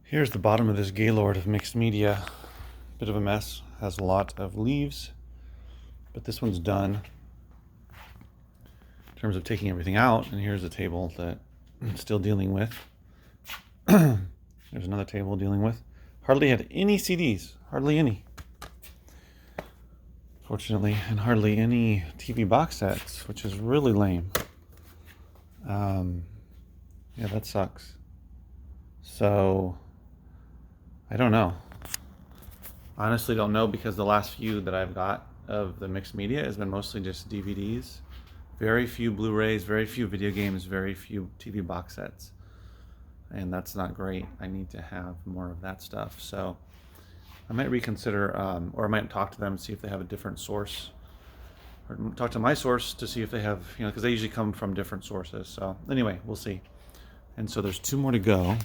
Here's the bottom of this Gaylord of mixed media. Bit of a mess, has a lot of leaves, but this one's done in terms of taking everything out. And here's a table that I'm still dealing with. There's another table dealing with. Hardly had any CDs, hardly any. Fortunately, and hardly any TV box sets, which is really lame. Yeah, that sucks. So, I don't know. Honestly, don't know, because the last few that I've got of the mixed media has been mostly just DVDs. Very few Blu-rays, very few video games, very few TV box sets. And that's not great. I need to have more of that stuff. So I might reconsider, or I might talk to them, see if they have a different source. Or talk to my source to see if they have, because they usually come from different sources. So anyway, we'll see. And so there's 2 more to go.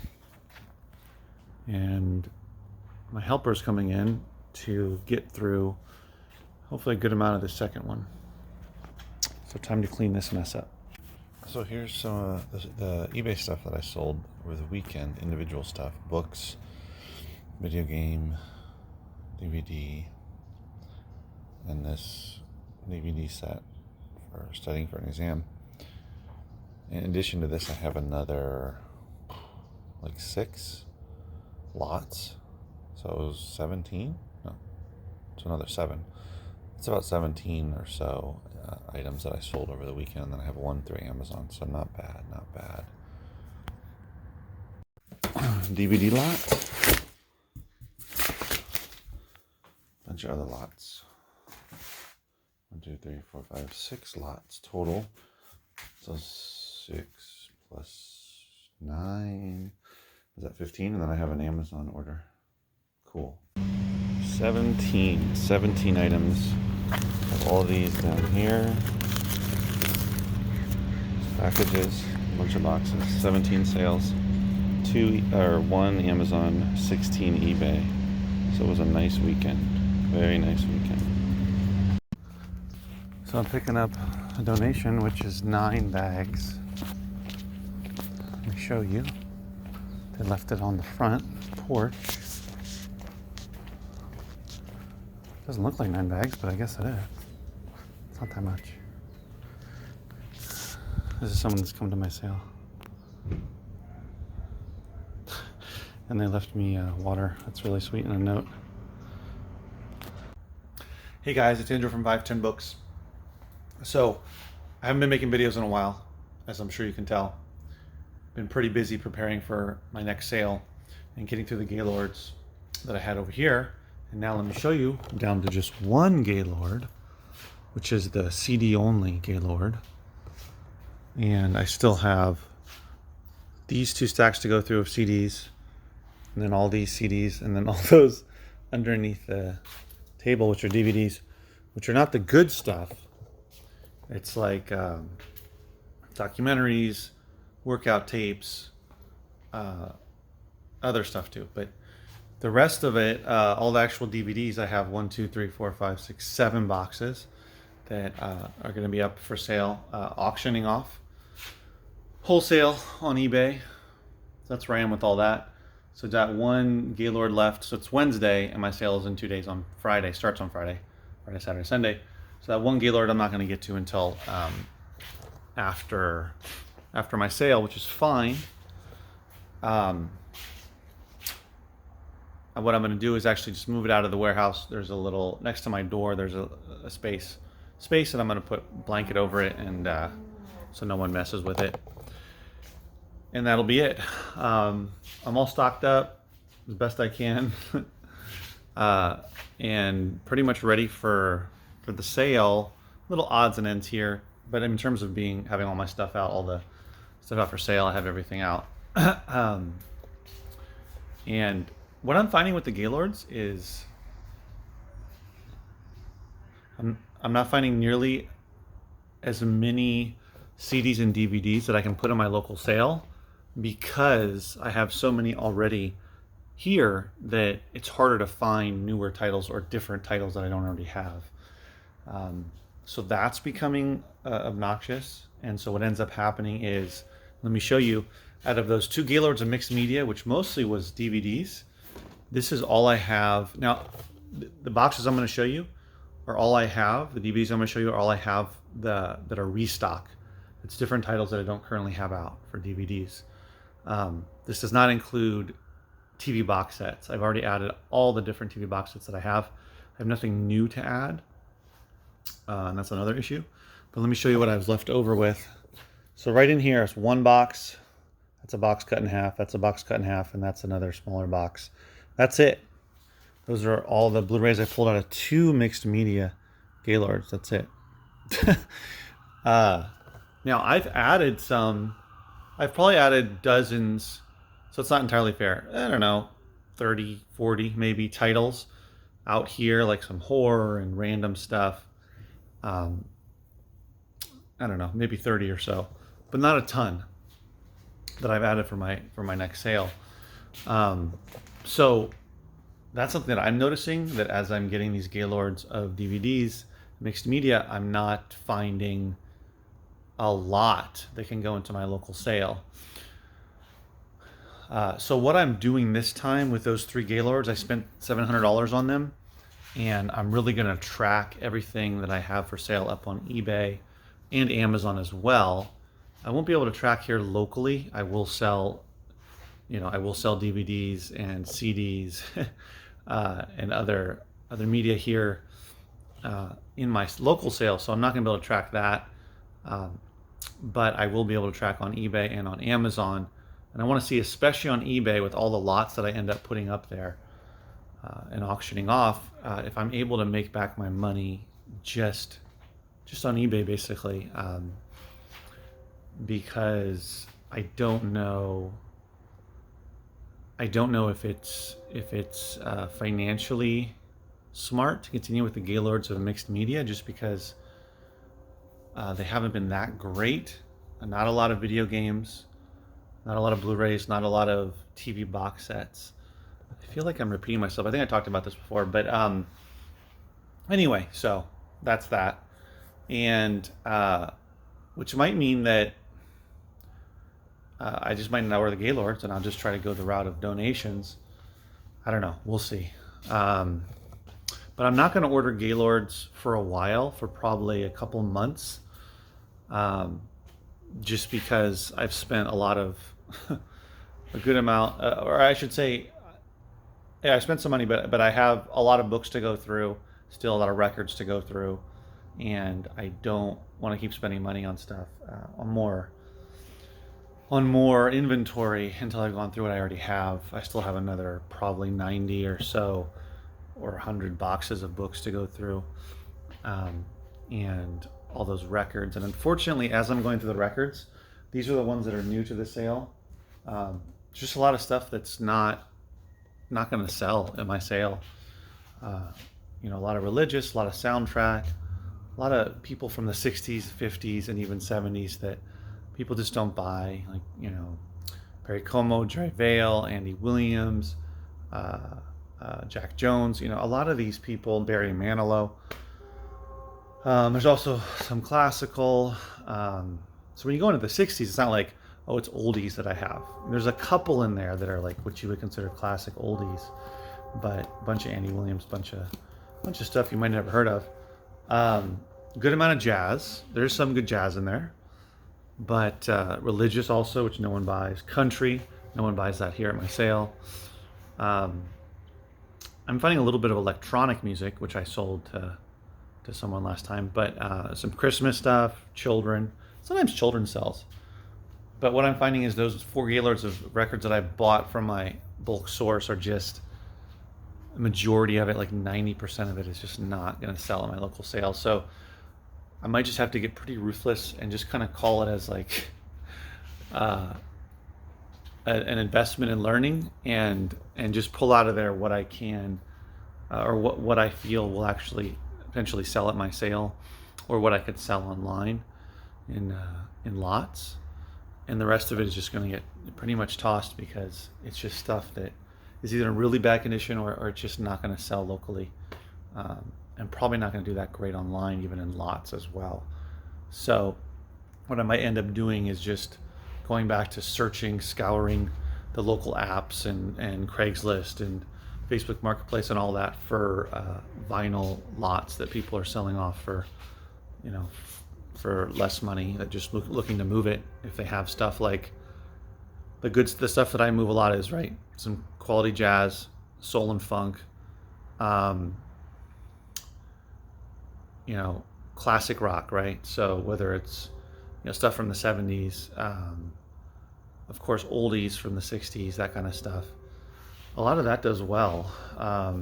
And my helper's coming in to get through hopefully a good amount of the second one. So time to clean this mess up. So here's some of the eBay stuff that I sold over the weekend. Individual stuff, books, video game, DVD, and this DVD set for studying for an exam. In addition to this, I have another like 6 lots. So it was 17? No, it's another 7. It's about 17 or so items that I sold over the weekend. And then I have 1 through Amazon, so not bad, not bad. DVD lot. Bunch of other lots. 1, 2, 3, 4, 5, 6 lots total. So 6 plus 9. Is that 15? And then I have an Amazon order. Cool. 17 items. Have all these down here. Packages, a bunch of boxes. 17 sales. 1 Amazon, 16 eBay. So it was a nice weekend. Very nice weekend. So I'm picking up a donation, which is 9 bags. Let me show you. They left it on the front porch. Doesn't look like 9 bags, but I guess it is. It's not that much. This is someone that's come to my sale. And they left me water. That's really sweet, and a note. Hey guys, it's Andrew from 510 Books. So, I haven't been making videos in a while, as I'm sure you can tell. Been pretty busy preparing for my next sale and getting through the Gaylords that I had over here. And now let me show you, I'm down to just 1 Gaylord, which is the CD only Gaylord. And I still have these 2 stacks to go through of CDs, and then all these CDs, and then all those underneath the table, which are DVDs, which are not the good stuff. It's like documentaries, workout tapes, other stuff too. But the rest of it, all the actual DVDs, I have 1, 2, 3, 4, 5, 6, 7 boxes that are going to be up for sale, auctioning off wholesale on eBay. So that's where I am with all that. So got 1 Gaylord left. So it's Wednesday, and my sale is in 2 days on Friday. Starts on Friday, Saturday, Sunday. So that 1 Gaylord I'm not going to get to until after my sale, which is fine. What I'm going to do is actually just move it out of the warehouse. There's a little, next to my door, there's a space that I'm going to put a blanket over it, and so no one messes with it. And that'll be it. I'm all stocked up as best I can, and pretty much ready for the sale. Little odds and ends here, but in terms of having all my stuff out, all the stuff out for sale, I have everything out. And what I'm finding with the Gaylords is I'm not finding nearly as many CDs and DVDs that I can put in my local sale, because I have so many already here that it's harder to find newer titles or different titles that I don't already have. So that's becoming obnoxious. And so what ends up happening is, let me show you, out of those 2 Gaylords of mixed media, which mostly was DVDs, this is all I have. Now, the boxes I'm going to show you are all I have. The DVDs I'm going to show you are all I have that are restock. It's different titles that I don't currently have out for DVDs. This does not include TV box sets. I've already added all the different TV box sets that I have. I have nothing new to add, and that's another issue. But let me show you what I was left over with. So right in here is one box. That's a box cut in half. That's a box cut in half, and that's another smaller box. That's it. Those are all the Blu-rays I pulled out of 2 mixed media Gaylords. That's it. Now I've added some. I've probably added dozens, so it's not entirely fair. I don't know, 30, 40 maybe titles out here, like some horror and random stuff. I don't know, maybe 30 or so, but not a ton that I've added for my next sale. So that's something that I'm noticing, that as I'm getting these Gaylords of DVDs, mixed media, I'm not finding a lot that can go into my local sale. So what I'm doing this time with those 3 Gaylords, I spent $700 on them, and I'm really going to track everything that I have for sale up on eBay and Amazon as well. I won't be able to track here locally. I will sell, I will sell DVDs and CDs and other media here in my local sale, so I'm not going to be able to track that. But I will be able to track on eBay and on Amazon. And I want to see, especially on eBay, with all the lots that I end up putting up there and auctioning off, if I'm able to make back my money just on eBay, basically, because I don't know if it's financially smart to continue with the Gaylords of mixed media, just because they haven't been that great. Not a lot of video games, not a lot of Blu-rays, not a lot of TV box sets. I feel like I'm repeating myself. I think I talked about this before, but anyway, so that's that. And which might mean that I just might not order the Gaylords, and I'll just try to go the route of donations. I don't know. We'll see. But I'm not going to order Gaylords for a while, for probably a couple months, just because I've spent a lot of a good amount, or I should say, yeah, I spent some money, but I have a lot of books to go through, still a lot of records to go through, and I don't want to keep spending money on stuff, on more inventory until I've gone through what I already have. I still have another probably 90 or so, or 100 boxes of books to go through, and all those records. And unfortunately, as I'm going through the records, these are the ones that are new to the sale. Just a lot of stuff that's not going to sell at my sale. A lot of religious, a lot of soundtrack, a lot of people from the 60s, 50s, and even 70s that people just don't buy, like, Perry Como, Jerry Vale, Andy Williams, Jack Jones, a lot of these people, Barry Manilow. There's also some classical. So when you go into the 60s, it's not like, oh, it's oldies that I have. There's a couple in there that are like what you would consider classic oldies, but a bunch of Andy Williams, bunch of stuff you might never heard of. Good amount of jazz. There's some good jazz in there, but religious also, which no one buys. Country, no one buys that here at my sale. I'm finding a little bit of electronic music, which I sold to someone last time, but some Christmas stuff, children. Sometimes children sells. But what I'm finding is those 4 Gaylords of records that I bought from my bulk source are just, the majority of it, like 90% of it, is just not going to sell at my local sale. So I might just have to get pretty ruthless and just kind of call it as like an investment in learning, and just pull out of there what I can, or what I feel will actually potentially sell at my sale, or what I could sell online in lots. And the rest of it is just going to get pretty much tossed, because it's just stuff that is either in really bad condition or it's just not going to sell locally, and probably not going to do that great online, even in lots as well. So what I might end up doing is just going back to searching, scouring the local apps and Craigslist and Facebook Marketplace and all that for vinyl lots that people are selling off for, you know, for less money, that just looking to move it. If they have stuff like the stuff that I move a lot is, right, some quality jazz, soul and funk, you know, classic rock, right? So whether it's, you know, stuff from the 70s, of course, oldies from the 60s, that kind of stuff. A lot of that does well. I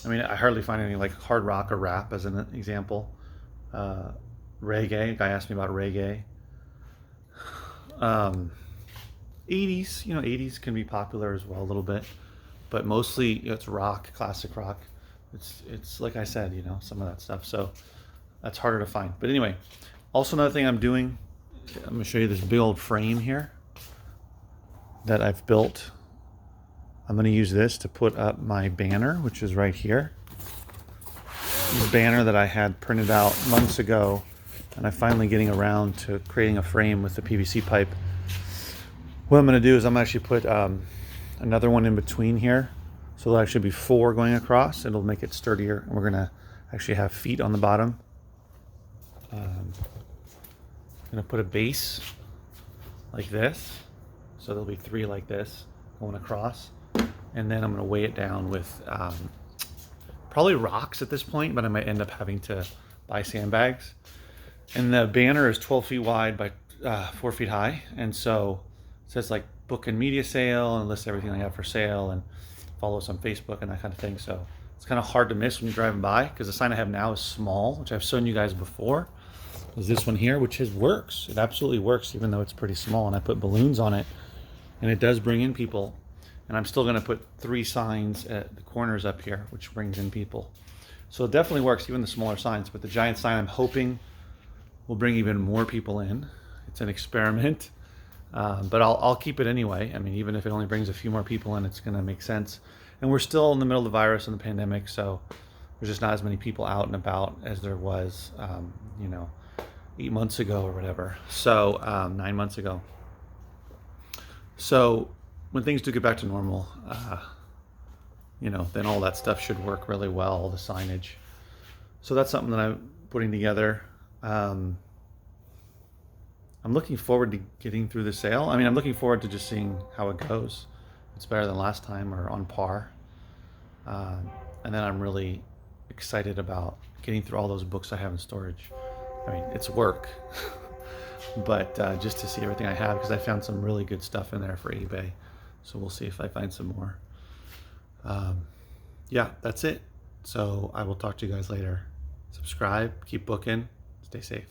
mean, I hardly find anything like hard rock or rap as an example. Reggae, a guy asked me about reggae. 80s, you know, 80s can be popular as well a little bit, but mostly, you know, it's rock, classic rock. It's like I said, you know, some of that stuff. So that's harder to find. But anyway, also another thing I'm doing, I'm going to show you this big old frame here that I've built. I'm going to use this to put up my banner, which is right here. This banner that I had printed out months ago, and I'm finally getting around to creating a frame with the PVC pipe. What I'm going to do is I'm actually put another one in between here. So there'll actually be 4 going across. It'll make it sturdier. And we're going to actually have feet on the bottom. I'm going to put a base like this. So there'll be 3 like this going across. And then I'm going to weigh it down with probably rocks at this point, but I might end up having to buy sandbags. And the banner is 12 feet wide by 4 feet high. And so it says like book and media sale and lists everything I have for sale and follow us on Facebook and that kind of thing. So it's kind of hard to miss when you're driving by, because the sign I have now is small, which I've shown you guys before. Is this one here, which works. It absolutely works, even though it's pretty small. And I put balloons on it, and it does bring in people. And I'm still going to put 3 signs at the corners up here, which brings in people. So it definitely works, even the smaller signs. But the giant sign, I'm hoping, will bring even more people in. It's an experiment, but I'll keep it anyway. I mean, even if it only brings a few more people in, it's going to make sense. And we're still in the middle of the virus and the pandemic, so there's just not as many people out and about as there was, you know, 8 months ago or whatever. So 9 months ago. So when things do get back to normal, you know, then all that stuff should work really well, all the signage. So that's something that I'm putting together. I'm looking forward to getting through the sale. I mean, I'm looking forward to just seeing how it goes. If it's better than last time or on par. And then I'm really excited about getting through all those books I have in storage. I mean, it's work, but just to see everything I have, because I found some really good stuff in there for eBay. So we'll see if I find some more. Yeah, that's it. So I will talk to you guys later. Subscribe, keep booking, stay safe.